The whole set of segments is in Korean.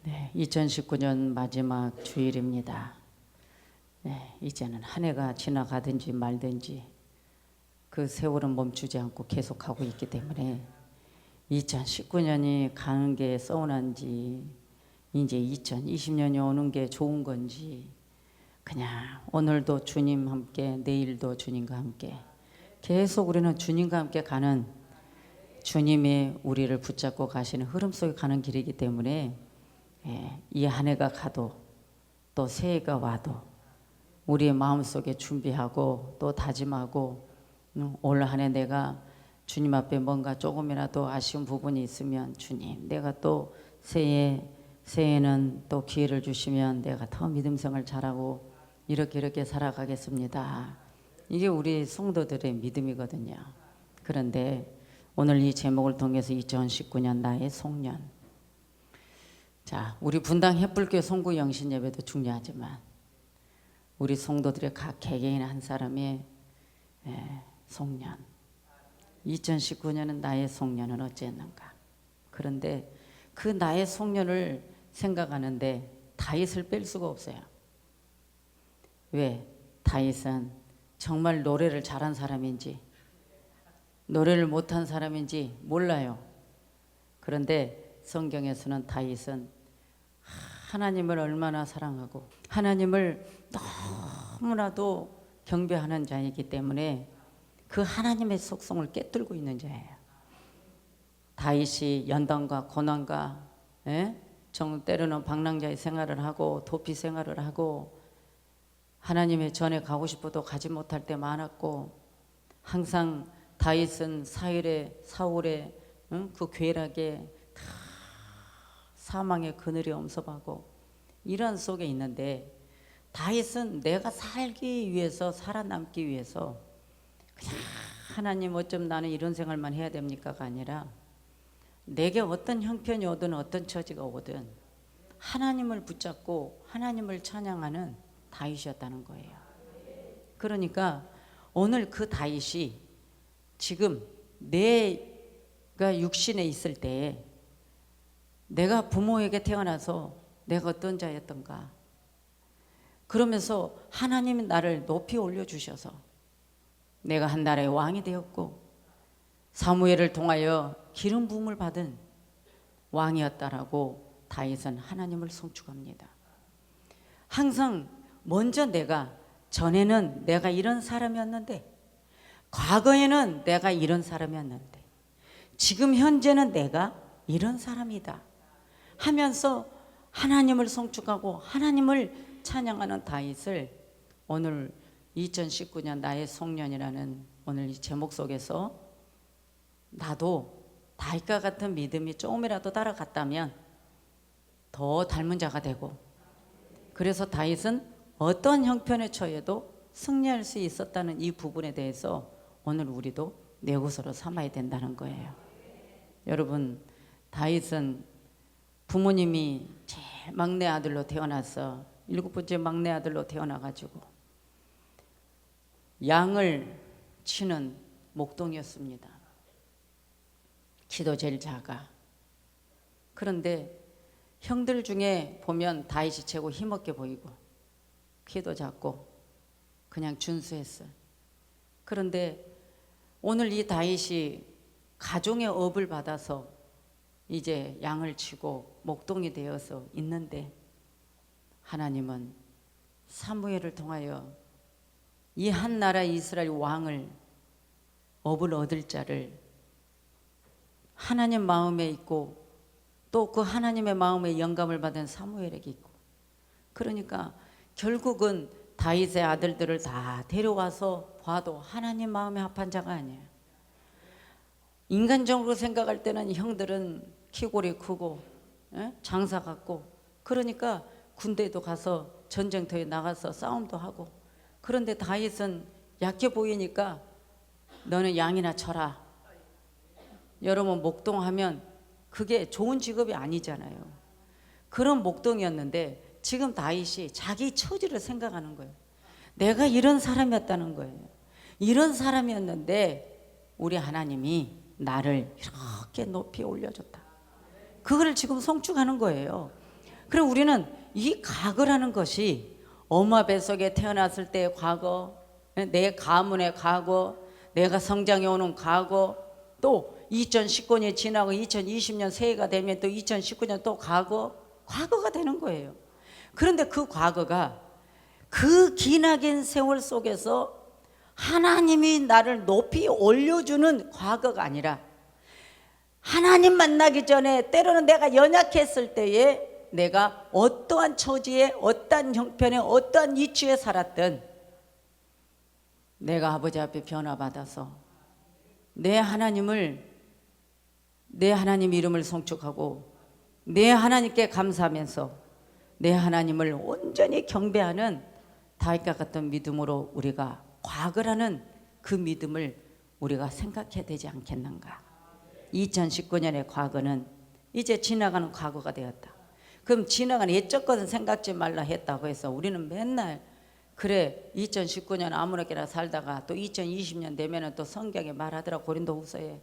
네, 2019년 마지막 주일입니다. 네, 이제는 한 해가 지나가든지 말든지 그 세월은 멈추지 않고 계속하고 있기 때문에 2019년이 가는 게 서운한지 이제 2020년이 오는 게 좋은 건지 그냥 오늘도 주님 함께 내일도 주님과 함께 계속 우리는 주님과 함께 가는 주님이 우리를 붙잡고 가시는 흐름 속에 가는 길이기 때문에 이 한 해가 가도 또 새해가 와도 우리의 마음속에 준비하고 또 다짐하고 올 한 해 내가 주님 앞에 뭔가 조금이라도 아쉬운 부분이 있으면 주님 내가 또 새해에는 또 기회를 주시면 내가 더 믿음 생활 잘하고 이렇게 살아가겠습니다. 이게 우리 성도들의 믿음이거든요. 그런데 오늘 이 제목을 통해서 2019년 나의 송년. 자, 우리 분당 햇불교회 송구 영신 예배도 중요하지만 우리 성도들의 각 개개인 한 사람의 송년. 2019년은 나의 송년은 어찌했는가. 그런데 그 나의 송년을 생각하는데 다윗을 뺄 수가 없어요. 왜? 다윗은 정말 노래를 잘한 사람인지 노래를 못한 사람인지 몰라요. 그런데 성경에서는 다윗은 하나님을 얼마나 사랑하고 하나님을 너무나도 경배하는 자이기 때문에 그 하나님의 속성을 깨뜨리고 있는 자예요. 다윗이 연단과 고난과 때로는 방랑자의 생활을 하고 도피 생활을 하고 하나님의 전에 가고 싶어도 가지 못할 때 많았고 항상 다윗은 사울의 그 괴락에 다 사망의 그늘이 엄습하고 이런 속에 있는데 다윗은 내가 살기 위해서 살아남기 위해서 그냥 하나님 어쩜 나는 이런 생활만 해야 됩니까가 아니라 내게 어떤 형편이 오든 어떤 처지가 오든 하나님을 붙잡고 하나님을 찬양하는 다윗이었다는 거예요. 그러니까 오늘 그 다윗이 지금 내가 육신에 있을 때 내가 부모에게 태어나서 내가 어떤 자였던가 그러면서 하나님이 나를 높이 올려주셔서 내가 한 나라의 왕이 되었고 사무엘을 통하여 기름 부음을 받은 왕이었다라고 다윗은 하나님을 송축합니다. 항상 먼저 전에는 내가 이런 사람이었는데 과거에는 내가 이런 사람이었는데 지금 현재는 내가 이런 사람이다 하면서 하나님을 송축하고 하나님을 찬양하는 다윗을 오늘 2019년 나의 송년이라는 오늘 이 제목 속에서 나도 다윗과 같은 믿음이 조금이라도 따라갔다면 더 닮은 자가 되고 그래서 다윗은 어떤 형편에 처해도 승리할 수 있었다는 이 부분에 대해서 오늘 우리도 내 것으로 삼아야 된다는 거예요. 여러분 다윗은 부모님이 제일 막내 아들로 태어나서 7번째 막내 아들로 태어나가지고 양을 치는 목동이었습니다. 키도 제일 작아. 그런데 형들 중에 보면 다윗이 최고 힘없게 보이고 키도 작고 그냥 준수했어요. 그런데 오늘 이 다윗이 가종의 업을 받아서 이제 양을 치고 목동이 되어서 있는데 하나님은 사무엘을 통하여 이 한 나라 이스라엘 왕을 업을 얻을 자를 하나님 마음에 있고 또 그 하나님의 마음에 영감을 받은 사무엘에게 있고 그러니까 결국은 다윗의 아들들을 다 데려와서 봐도 하나님 마음에 합한 자가 아니에요. 인간적으로 생각할 때는 형들은 키골이 크고 장사 같고 그러니까 군대도 가서 전쟁터에 나가서 싸움도 하고 그런데 다윗은 약해 보이니까 너는 양이나 쳐라. 여러분 목동하면 그게 좋은 직업이 아니잖아요. 그런 목동이었는데 지금 다윗이 자기 처지를 생각하는 거예요. 내가 이런 사람이었다는 거예요. 이런 사람이었는데 우리 하나님이 나를 이렇게 높이 올려줬다. 그거를 지금 송축하는 거예요. 그리고 우리는 이 과거라는 것이 엄마 뱃속에 태어났을 때의 과거, 내 가문의 과거, 내가 성장해 오는 과거, 또 2019년이 지나고 2020년 새해가 되면 또 2019년 또 과거가 되는 거예요. 그런데 그 과거가 그 기나긴 세월 속에서 하나님이 나를 높이 올려주는 과거가 아니라, 하나님 만나기 전에 때로는 내가 연약했을 때에 내가 어떠한 처지에 어떠한 형편에 어떠한 위치에 살았든 내가 아버지 앞에 변화받아서 내 하나님 이름을 송축하고 내 하나님께 감사하면서 내 하나님을 온전히 경배하는 다윗과 같은 믿음으로 우리가 과거라는 그 믿음을 우리가 생각해야 되지 않겠는가. 2019년의 과거는 이제 지나가는 과거가 되었다. 그럼 지나가는 옛적 것은 생각지 말라 했다고 해서 우리는 맨날 그래 2019년 아무렇게나 살다가 또 2020년 되면은 또 성경에 말하더라. 고린도후서에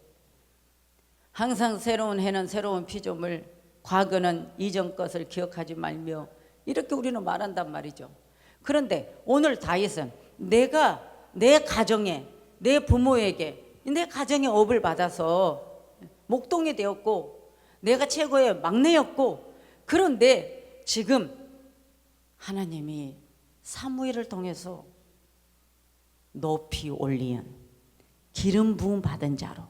항상 새로운 해는 새로운 피조물, 과거는 이전 것을 기억하지 말며, 이렇게 우리는 말한단 말이죠. 그런데 오늘 다윗은 내가 내 가정에, 내 부모에게, 내 가정의 업을 받아서 목동이 되었고 내가 최고의 막내였고, 그런데 지금 하나님이 사무엘을 통해서 높이 올리은 기름 부음 받은 자로,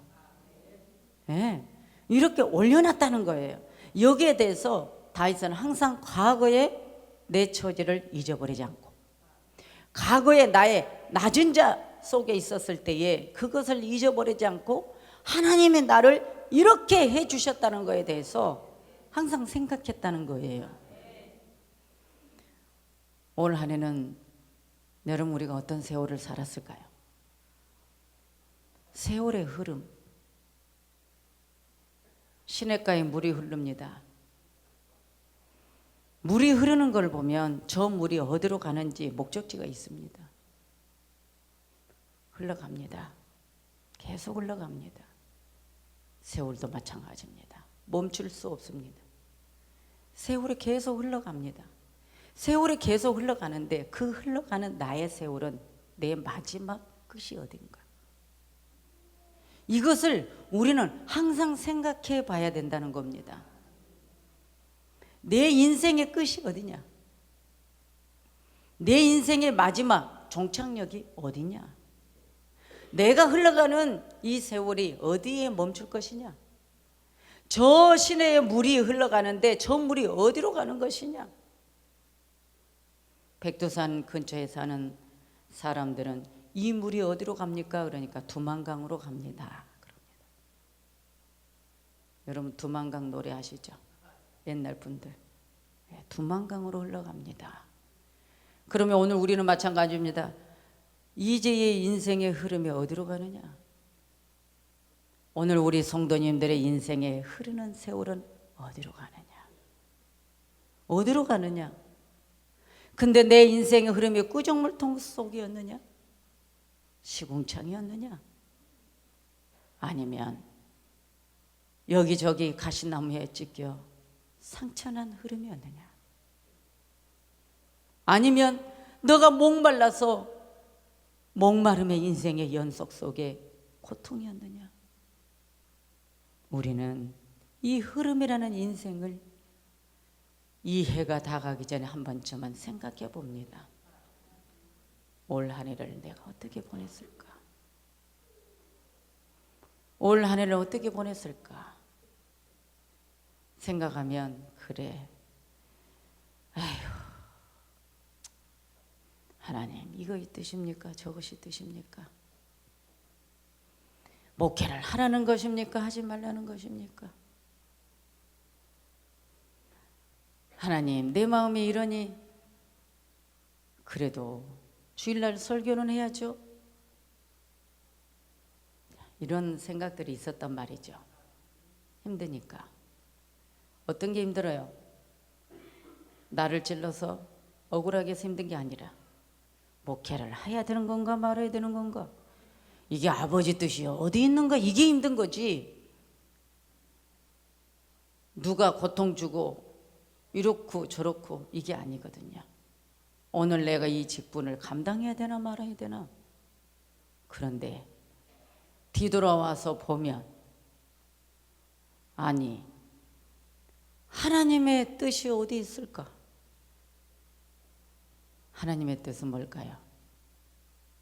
이렇게 올려놨다는 거예요. 여기에 대해서 다윗은 항상 과거의 내 처지를 잊어버리지 않고, 과거의 나의 낮은 자 속에 있었을 때에 그것을 잊어버리지 않고 하나님이 나를 이렇게 해주셨다는 것에 대해서 항상 생각했다는 거예요. 올 한 해는 여러분 우리가 어떤 세월을 살았을까요? 세월의 흐름, 시냇가에 물이 흐릅니다. 물이 흐르는 걸 보면 저 물이 어디로 가는지 목적지가 있습니다. 흘러갑니다. 계속 흘러갑니다. 세월도 마찬가지입니다. 멈출 수 없습니다. 세월이 계속 흘러갑니다. 세월이 계속 흘러가는데 그 흘러가는 나의 세월은 내 마지막 끝이 어딘가, 이것을 우리는 항상 생각해 봐야 된다는 겁니다. 내 인생의 끝이 어디냐, 내 인생의 마지막 종착역이 어디냐, 내가 흘러가는 이 세월이 어디에 멈출 것이냐, 저 시내에 물이 흘러가는데 저 물이 어디로 가는 것이냐. 백두산 근처에 사는 사람들은 이 물이 어디로 갑니까? 그러니까 두만강으로 갑니다. 그럽니다. 여러분 두만강 노래 아시죠? 옛날 분들. 두만강으로 흘러갑니다. 그러면 오늘 우리는 마찬가지입니다. 이제의 인생의 흐름이 어디로 가느냐? 오늘 우리 성도님들의 인생에 흐르는 세월은 어디로 가느냐? 어디로 가느냐? 근데 내 인생의 흐름이 꾸정물통 속이었느냐? 시궁창이었느냐? 아니면 여기저기 가시나무에 찢겨 상처난 흐름이었느냐? 아니면 너가 목말라서 목마름의 인생의 연속 속에 고통이었느냐? 우리는 이 흐름이라는 인생을 이 해가 다 가기 전에 한 번쯤은 생각해 봅니다. 올 한 해를 내가 어떻게 보냈을까? 올 한 해를 어떻게 보냈을까? 생각하면 그래, 아휴, 하나님 이것이 뜻입니까? 저것이 뜻입니까? 목회를 하라는 것입니까? 하지 말라는 것입니까? 하나님 내 마음이 이러니 그래도 주일날 설교는 해야죠. 이런 생각들이 있었단 말이죠. 힘드니까. 어떤 게 힘들어요? 나를 찔러서 억울하게 해서 힘든 게 아니라 목회를 해야 되는 건가 말아야 되는 건가, 이게 아버지 뜻이 어디 있는가, 이게 힘든 거지. 누가 고통 주고 이렇고 저렇고 이게 아니거든요. 오늘 내가 이 직분을 감당해야 되나 말아야 되나. 그런데 뒤돌아와서 보면 아니, 하나님의 뜻이 어디 있을까? 하나님의 뜻은 뭘까요?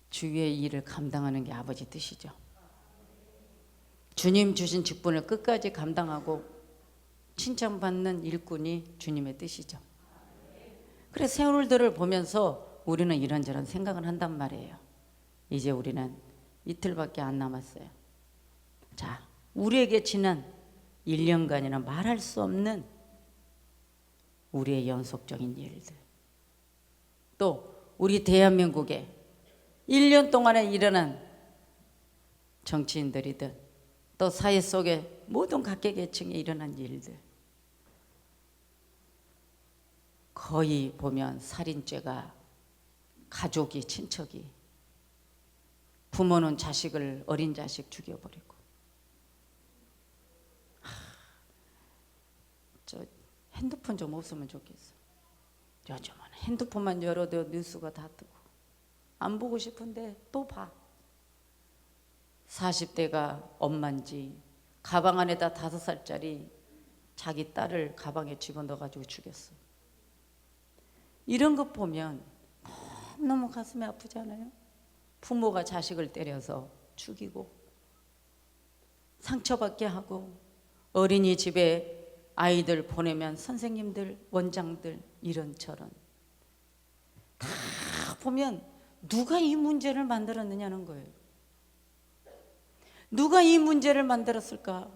주의 일을 감당하는 게 아버지 뜻이죠. 주님 주신 직분을 끝까지 감당하고 칭찬받는 일꾼이 주님의 뜻이죠. 그래서 세월들을 보면서 우리는 이런저런 생각을 한단 말이에요. 이제 우리는 이틀밖에 안 남았어요. 자, 우리에게 지난 1년간이나 말할 수 없는 우리의 연속적인 일들, 또 우리 대한민국에 1년 동안에 일어난 정치인들이든 또 사회 속에 모든 각계계층에 일어난 일들, 거의 보면 살인죄가 가족이, 친척이, 부모는 자식을, 어린 자식 죽여버리고, 저 핸드폰 좀 없으면 좋겠어. 요즘은 핸드폰만 열어도 뉴스가 다 뜨고, 안 보고 싶은데 또 봐. 40대가 엄마인지 가방 안에다 5살짜리 자기 딸을 가방에 집어넣어가지고 죽였어. 이런 것 보면 너무 가슴이 아프지 않아요? 부모가 자식을 때려서 죽이고 상처받게 하고, 어린이집에 아이들 보내면 선생님들, 원장들 이런저런 다 보면 누가 이 문제를 만들었느냐는 거예요. 누가 이 문제를 만들었을까?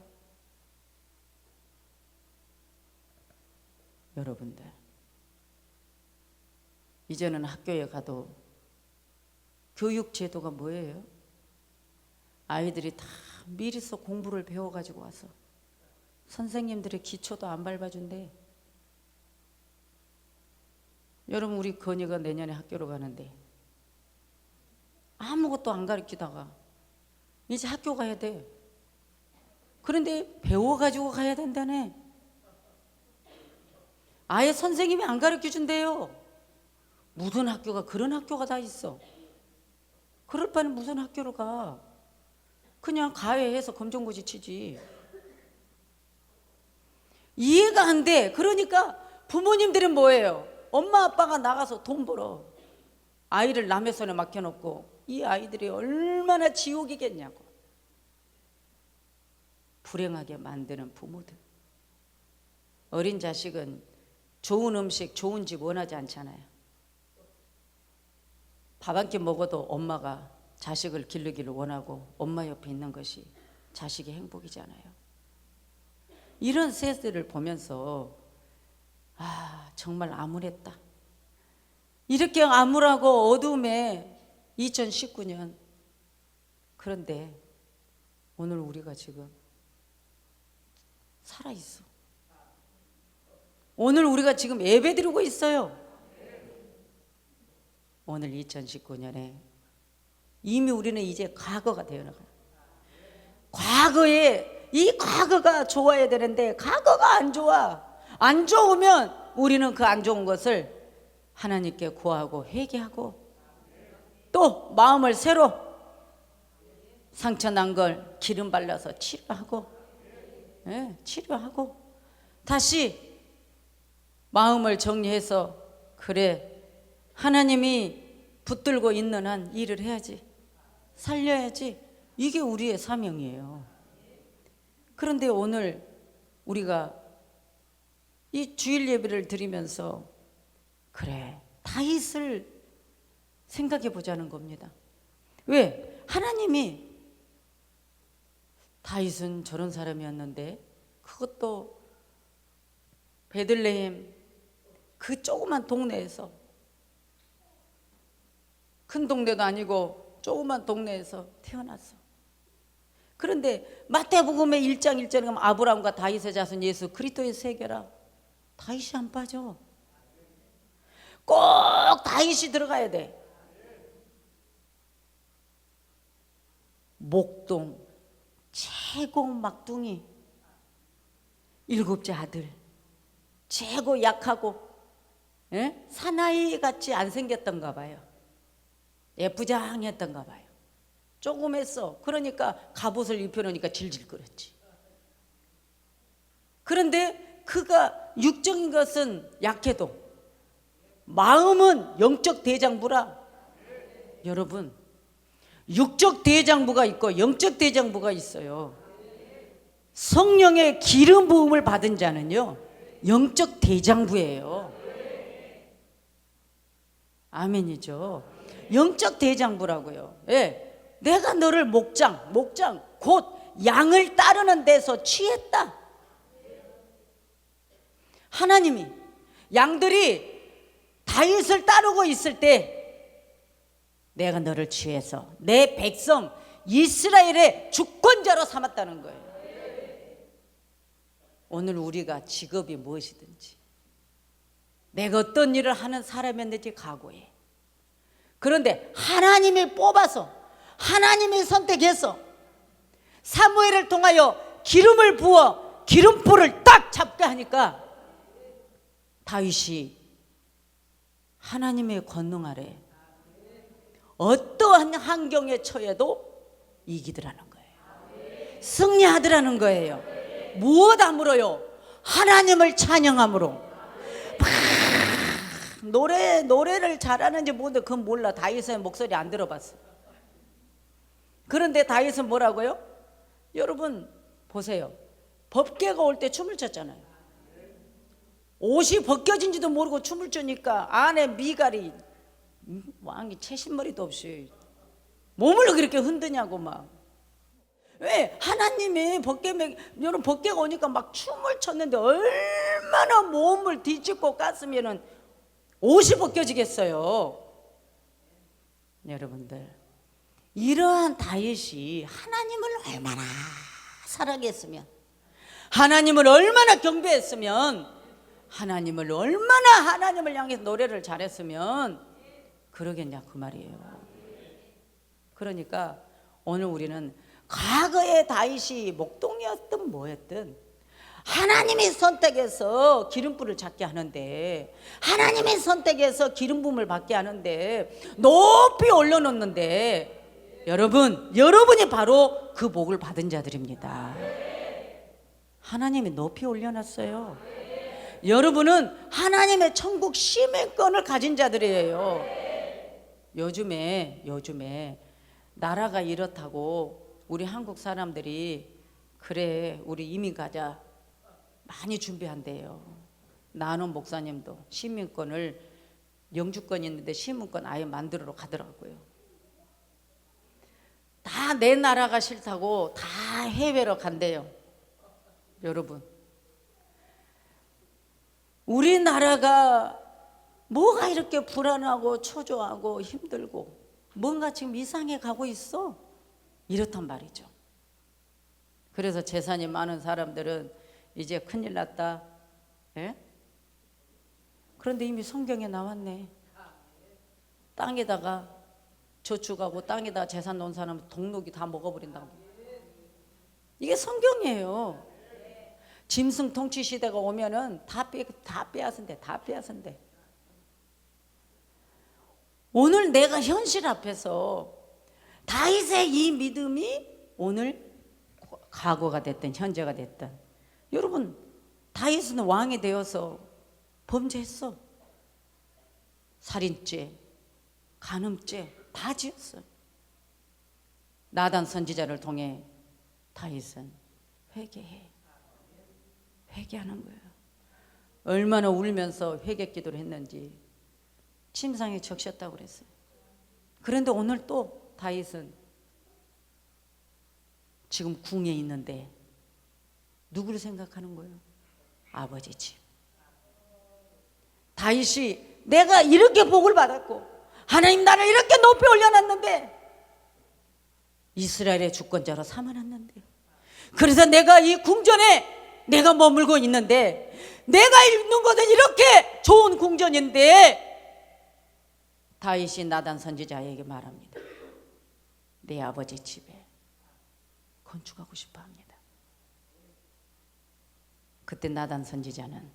여러분들, 이제는 학교에 가도 교육 제도가 뭐예요? 아이들이 다 미리서 공부를 배워가지고 와서 선생님들의 기초도 안 밟아준대. 여러분, 우리 건이가 내년에 학교로 가는데 아무것도 안 가르치다가 이제 학교 가야 돼. 그런데 배워가지고 가야 된다네. 아예 선생님이 안 가르쳐준대요. 무슨 학교가 그런 학교가 다 있어. 그럴 바에는 무슨 학교로 가. 그냥 가해해서 검정고시 치지. 이해가 안 돼. 그러니까 부모님들은 뭐예요? 엄마 아빠가 나가서 돈 벌어. 아이를 남의 손에 맡겨놓고 이 아이들이 얼마나 지옥이겠냐고. 불행하게 만드는 부모들. 어린 자식은 좋은 음식, 좋은 집 원하지 않잖아요. 밥 한 끼 먹어도 엄마가 자식을 기르기를 원하고 엄마 옆에 있는 것이 자식의 행복이잖아요. 이런 세대를 보면서 정말 암울했다. 이렇게 암울하고 어두움에 2019년. 그런데 오늘 우리가 지금 살아있어. 오늘 우리가 지금 예배드리고 있어요. 오늘 2019년에 이미 우리는 이제 과거가 되어나가요. 과거에 이 과거가 좋아야 되는데 과거가 안 좋아. 안 좋으면 우리는 그 안 좋은 것을 하나님께 구하고 회개하고, 또 마음을 새로 상처 난 걸 기름 발라서 치료하고, 치료하고 다시 마음을 정리해서, 그래 하나님이 붙들고 있는 한 일을 해야지, 살려야지. 이게 우리의 사명이에요. 그런데 오늘 우리가 이 주일 예배를 드리면서 그래 다윗을 생각해 보자는 겁니다. 왜? 하나님이 다윗은 저런 사람이었는데, 그것도 베들레헴 그 조그만 동네에서, 큰 동네도 아니고 조그만 동네에서 태어났어. 그런데 마태복음의 1장 1절에 가면 아브라함과 다윗의 자손 예수 그리스도의 세계라. 다윗이 안 빠져. 꼭 다윗이 들어가야 돼. 목동 최고 막둥이 7째 아들, 최고 약하고 사나이 같이 안 생겼던가 봐요. 예쁘장했던가 봐요. 조금 했어. 그러니까 갑옷을 입혀놓으니까 질질 끌었지. 그런데 그가 육적인 것은 약해도 마음은 영적 대장부라. 여러분, 육적 대장부가 있고 영적 대장부가 있어요. 성령의 기름 부음을 받은 자는요, 영적 대장부예요. 아멘이죠. 영적 대장부라고요. 예, 내가 너를 목장 곧 양을 따르는 데서 취했다. 하나님이 양들이 다윗을 따르고 있을 때 내가 너를 취해서 내 백성 이스라엘의 주권자로 삼았다는 거예요. 오늘 우리가 직업이 무엇이든지 내가 어떤 일을 하는 사람이었는지 각오해. 그런데 하나님이 뽑아서 하나님이 선택해서 사무엘을 통하여 기름을 부어 기름불을 딱 잡게 하니까 다윗이 하나님의 권능 아래 어떠한 환경에 처해도 이기더라는 거예요. 승리하더라는 거예요. 무엇함으로요? 하나님을 찬양함으로. 노래를 잘하는지 모르는데 그건 몰라. 다윗의 목소리 안 들어봤어. 그런데 다윗은 뭐라고요? 여러분 보세요. 법궤가 올 때 춤을 췄잖아요. 옷이 벗겨진지도 모르고 춤을 추니까 안에 미갈이 왕이 채신머리도 없이 몸을 그렇게 흔드냐고 막. 왜? 하나님이 여러분 법궤가 오니까 막 춤을 췄는데 얼마나 몸을 뒤집고 깠으면은 옷이 벗겨지겠어요. 여러분들, 이러한 다윗이 하나님을 얼마나 사랑했으면, 하나님을 얼마나 경배했으면, 하나님을 얼마나 하나님을 향해서 노래를 잘했으면 그러겠냐 그 말이에요. 그러니까 오늘 우리는 과거의 다윗이 목동이었든 뭐였든 하나님이 선택해서 기름불을 잡게 하는데, 하나님이 선택해서 기름 부음을 받게 하는데 높이 올려놓는데, 여러분이 바로 그 복을 받은 자들입니다. 하나님이 높이 올려놨어요. 여러분은 하나님의 천국 시민권을 가진 자들이에요. 요즘에 나라가 이렇다고 우리 한국 사람들이 그래 우리 이민 가자 많이 준비한대요. 나는 목사님도 시민권을, 영주권이 있는데 시민권 아예 만들어 가더라고요. 다 내 나라가 싫다고 다 해외로 간대요. 여러분, 우리나라가 뭐가 이렇게 불안하고 초조하고 힘들고 뭔가 지금 이상해 가고 있어? 이렇단 말이죠. 그래서 재산이 많은 사람들은 이제 큰일 났다. 예? 그런데 이미 성경에 나왔네. 땅에다가 저축하고 땅에다가 재산 놓은 사람은 동록이 다 먹어버린다고. 이게 성경이에요. 짐승 통치 시대가 오면은 다 빼앗은대. 오늘 내가 현실 앞에서 다윗의 이 믿음이 오늘 과거가 됐든 현재가 됐든, 여러분 다윗은 왕이 되어서 범죄했어. 살인죄, 간음죄 다 지었어. 나단 선지자를 통해 다윗은 회개하는 거예요. 얼마나 울면서 회개 기도를 했는지 침상에 적셨다고 그랬어요. 그런데 오늘 또 다윗은 지금 궁에 있는데 누구를 생각하는 거예요? 아버지 집. 다윗이 내가 이렇게 복을 받았고 하나님 나를 이렇게 높이 올려놨는데, 이스라엘의 주권자로 삼아놨는데, 그래서 내가 이 궁전에 내가 머물고 있는데, 내가 있는 곳은 이렇게 좋은 궁전인데, 다윗이 나단 선지자에게 말합니다. 내 아버지 집에 건축하고 싶어 합니다. 그때 나단 선지자는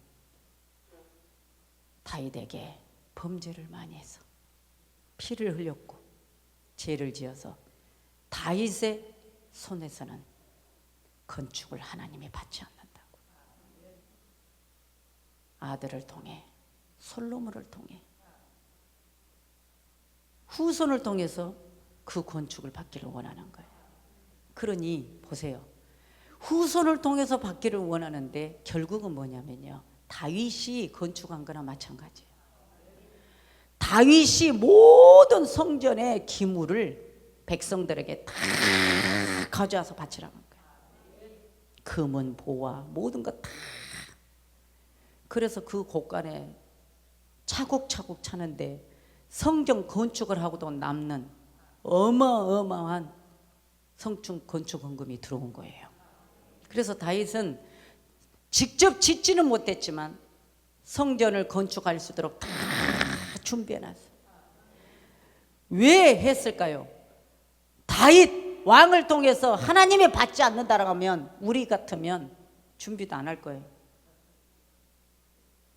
다윗에게 범죄를 많이 해서 피를 흘렸고 죄를 지어서 다윗의 손에서는 건축을 하나님이 받지 않는다고. 아들을 통해, 솔로몬을 통해, 후손을 통해서 그 건축을 받기를 원하는 거예요. 그러니 보세요. 후손을 통해서 받기를 원하는데 결국은 뭐냐면요, 다윗이 건축한 거나 마찬가지예요. 다윗이 모든 성전의 기물을 백성들에게 다 가져와서 바치라는 거예요. 금은 보화 모든 것 다. 그래서 그 곳간에 차곡차곡 차는데 성전 건축을 하고도 남는 어마어마한 성충 건축 헌금이 들어온 거예요. 그래서 다윗은 직접 짓지는 못했지만 성전을 건축할 수 있도록 다 준비해놨어요. 왜 했을까요? 다윗 왕을 통해서 하나님이 받지 않는다라고 하면 우리 같으면 준비도 안 할 거예요.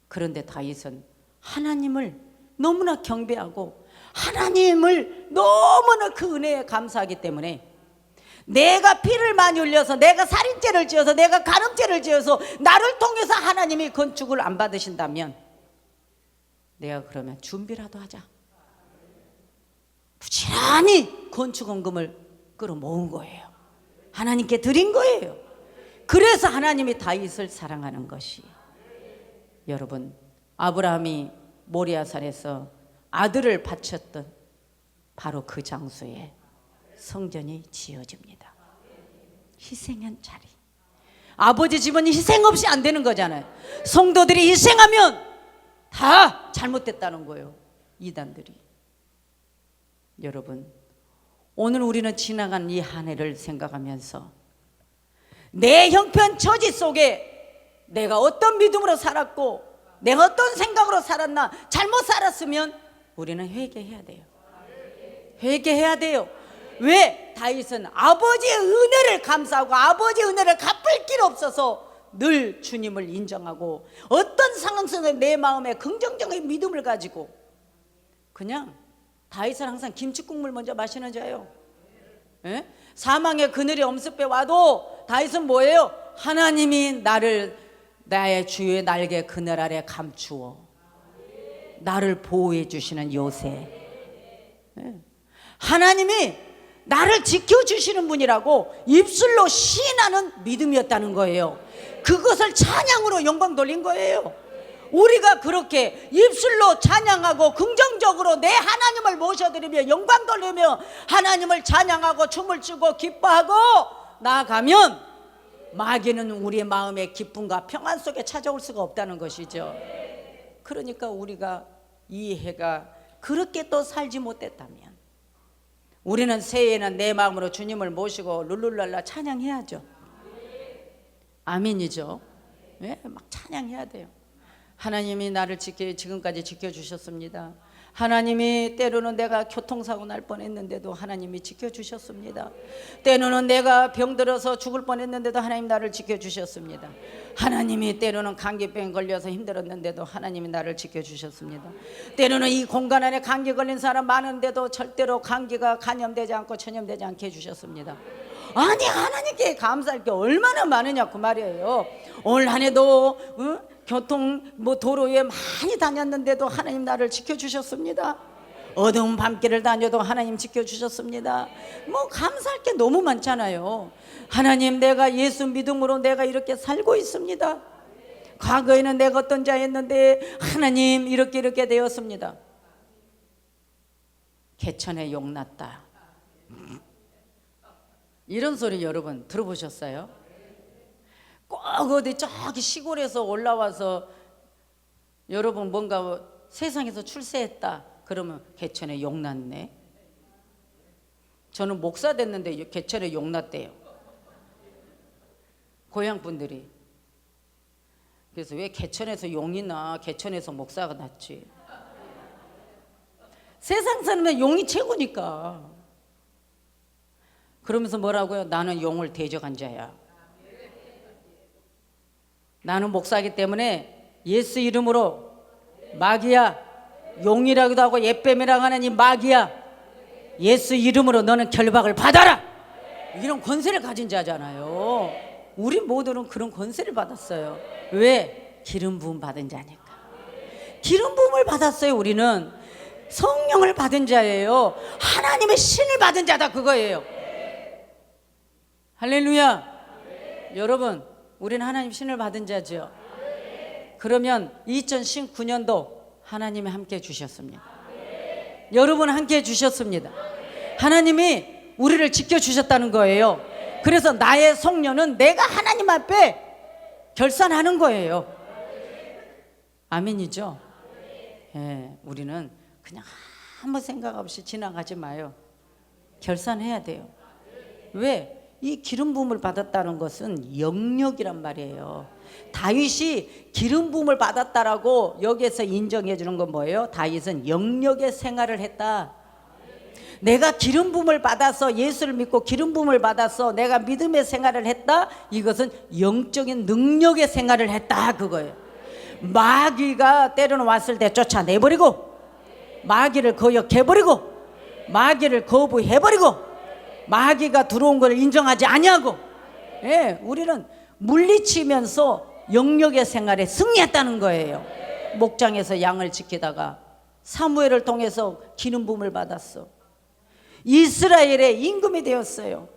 그런데 다윗은 하나님을 너무나 경배하고 하나님을 너무나 그 은혜에 감사하기 때문에 내가 피를 많이 흘려서 내가 살인죄를 지어서 내가 간음죄를 지어서 나를 통해서 하나님이 건축을 안 받으신다면 내가 그러면 준비라도 하자. 부지런히 건축 헌금을 끌어모은 거예요. 하나님께 드린 거예요. 그래서 하나님이 다윗을 사랑하는 것이, 여러분, 아브라함이 모리아산에서 아들을 바쳤던 바로 그 장소에 성전이 지어집니다. 희생한 자리. 아버지 집은 희생 없이 안 되는 거잖아요. 성도들이 희생하면 다 잘못됐다는 거예요, 이단들이. 여러분, 오늘 우리는 지나간 이 한 해를 생각하면서 내 형편 처지 속에 내가 어떤 믿음으로 살았고 내가 어떤 생각으로 살았나, 잘못 살았으면 우리는 회개해야 돼요. 회개해야 돼요. 왜? 다윗은 아버지의 은혜를 감사하고 아버지의 은혜를 갚을 길 없어서 늘 주님을 인정하고 어떤 상황 속에 내 마음에 긍정적인 믿음을 가지고, 그냥 다윗은 항상 김치국물 먼저 마시는 자예요. 예? 사망의 그늘이 엄습해 와도 다윗은 뭐예요? 하나님이 나를 나의 주의 날개 그늘 아래 감추어 나를 보호해 주시는 요새, 예. 하나님이 나를 지켜주시는 분이라고 입술로 시인하는 믿음이었다는 거예요. 그것을 찬양으로 영광 돌린 거예요. 우리가 그렇게 입술로 찬양하고 긍정적으로 내 하나님을 모셔드리며 영광 돌리며 하나님을 찬양하고 춤을 추고 기뻐하고 나아가면 마귀는 우리의 마음의 기쁨과 평안 속에 찾아올 수가 없다는 것이죠. 그러니까 우리가 이 해가 그렇게 또 살지 못했다면 우리는 새해에는 내 마음으로 주님을 모시고 룰룰랄라 찬양해야죠. 아멘이죠. 네, 막 찬양해야 돼요. 하나님이 나를 지금까지 지켜주셨습니다. 하나님이 때로는 내가 교통사고 날 뻔했는데도 하나님이 지켜주셨습니다. 때로는 내가 병들어서 죽을 뻔했는데도 하나님 나를 지켜주셨습니다. 하나님이 때로는 감기병 걸려서 힘들었는데도 하나님이 나를 지켜주셨습니다. 때로는 이 공간 안에 감기 걸린 사람 많은데도 절대로 감기가 감염되지 않고 전염되지 않게 해주셨습니다. 아니, 하나님께 감사할 게 얼마나 많으냐 그 말이에요. 올 한 해도 교통 도로에 많이 다녔는데도 하나님 나를 지켜주셨습니다. 어두운 밤길을 다녀도 하나님 지켜주셨습니다. 감사할 게 너무 많잖아요. 하나님, 내가 예수 믿음으로 내가 이렇게 살고 있습니다. 과거에는 내가 어떤 자였는데 하나님 이렇게 되었습니다. 개천에 용났다, 이런 소리 여러분 들어보셨어요? 꼭 어디 저기 시골에서 올라와서 여러분 뭔가 세상에서 출세했다 그러면 개천에 용났네. 저는 목사 됐는데 개천에 용났대요, 고향 분들이. 그래서 왜 개천에서 용이 나, 개천에서 목사가 낫지. 세상 사람은 용이 최고니까. 그러면서 뭐라고요? 나는 용을 대적한 자야. 나는 목사이기 때문에 예수 이름으로 마귀야, 용이라기도 하고 옛뱀이라고 하는 이 마귀야, 예수 이름으로 너는 결박을 받아라. 이런 권세를 가진 자잖아요. 우리 모두는 그런 권세를 받았어요. 왜? 기름 부음 받은 자니까. 기름 부음을 받았어요. 우리는 성령을 받은 자예요. 하나님의 신을 받은 자다, 그거예요. 할렐루야. 여러분, 우리는 하나님 신을 받은 자죠. 그러면 2019년도 하나님이 함께 해주셨습니다. 여러분 함께 해주셨습니다. 하나님이 우리를 지켜주셨다는 거예요. 그래서 나의 성년은 내가 하나님 앞에 결산하는 거예요. 아멘이죠? 예, 우리는 그냥 아무 생각 없이 지나가지 마요. 결산해야 돼요. 왜? 이 기름 부음을 받았다는 것은 영역이란 말이에요. 다윗이 기름 부음을 받았다라고 여기에서 인정해 주는 건 뭐예요? 다윗은 영역의 생활을 했다. 내가 기름 부음을 받아서 예수를 믿고 기름 부음을 받아서 내가 믿음의 생활을 했다. 이것은 영적인 능력의 생활을 했다, 그거예요. 마귀가 때로는 왔을 때 쫓아내버리고, 마귀를 거역해버리고, 마귀를 거부해버리고, 마귀가 들어온 걸 인정하지 아니하고, 예, 우리는 물리치면서 영역의 생활에 승리했다는 거예요. 목장에서 양을 지키다가 사무엘을 통해서 기름 부음을 받았어. 이스라엘의 임금이 되었어요.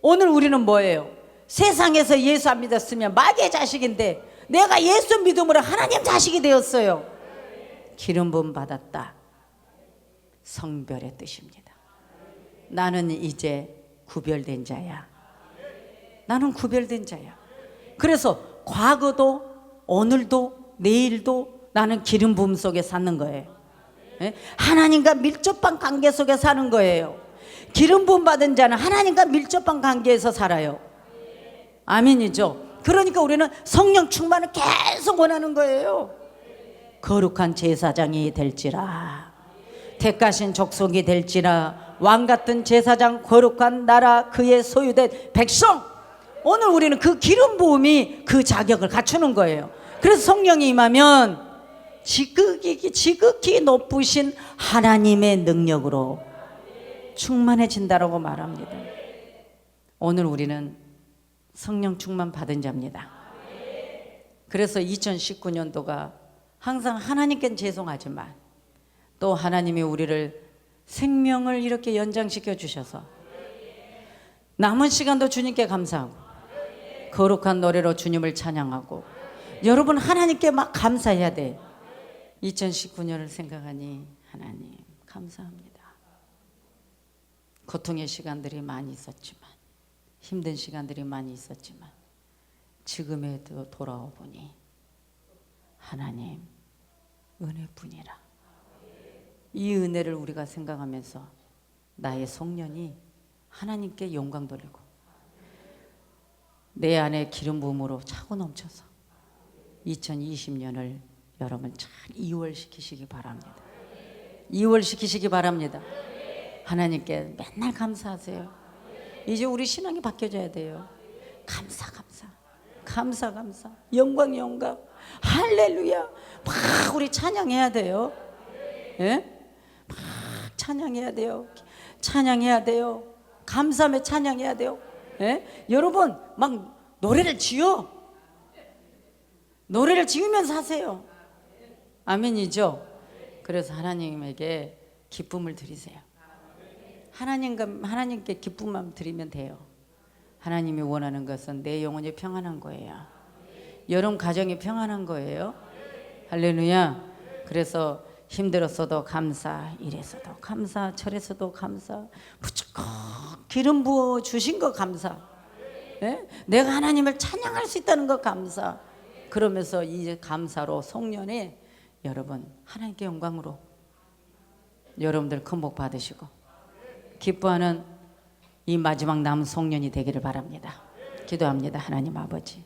오늘 우리는 뭐예요? 세상에서 예수 안 믿었으면 마귀의 자식인데 내가 예수 믿음으로 하나님 자식이 되었어요. 기름 부음 받았다. 성별의 뜻입니다. 나는 이제 구별된 자야. 나는 구별된 자야. 그래서 과거도 오늘도 내일도 나는 기름 부음 속에 사는 거예요. 하나님과 밀접한 관계 속에 사는 거예요. 기름 부음 받은 자는 하나님과 밀접한 관계에서 살아요. 아멘이죠? 그러니까 우리는 성령 충만을 계속 원하는 거예요. 거룩한 제사장이 될지라, 택하신 족속이 될지라, 왕같은 제사장, 거룩한 나라, 그의 소유된 백성. 오늘 우리는 그 기름 부음이 그 자격을 갖추는 거예요. 그래서 성령이 임하면 지극히 높으신 하나님의 능력으로 충만해진다라고 말합니다. 오늘 우리는 성령 충만 받은 자입니다. 그래서 2019년도가 항상 하나님께는 죄송하지만 또 하나님이 우리를 생명을 이렇게 연장시켜 주셔서 남은 시간도 주님께 감사하고 거룩한 노래로 주님을 찬양하고, 여러분 하나님께 막 감사해야 돼. 2019년을 생각하니 하나님 감사합니다. 고통의 시간들이 많이 있었지만, 힘든 시간들이 많이 있었지만 지금에도 돌아와 보니 하나님 은혜뿐이라. 이 은혜를 우리가 생각하면서 나의 성년이 하나님께 영광 돌리고 내 안에 기름 부음으로 차고 넘쳐서 2020년을 여러분 잘 이월시키시기 바랍니다. 이월시키시기 바랍니다. 하나님께 맨날 감사하세요. 이제 우리 신앙이 바뀌어져야 돼요. 감사 감사 감사 감사, 영광 영광, 할렐루야. 막 우리 찬양해야 돼요. 예? 막 찬양해야 돼요. 찬양해야 돼요. 감사하며 찬양해야 돼요. 예? 여러분 막 노래를 지어. 노래를 지으면서 하세요. 아멘이죠? 그래서 하나님에게 기쁨을 드리세요. 하나님께 기쁨만 드리면 돼요. 하나님이 원하는 것은 내 영혼이 평안한 거예요. 여러분 가정이 평안한 거예요. 할렐루야. 그래서 힘들었어도 감사, 일에서도 감사, 절에서도 감사, 무조건 기름 부어 주신 거 감사. 예? 내가 하나님을 찬양할 수 있다는 거 감사. 그러면서 이제 감사로 송년에 여러분 하나님께 영광으로 여러분들 큰 복 받으시고 기뻐하는 이 마지막 남은 송년이 되기를 바랍니다. 기도합니다. 하나님 아버지,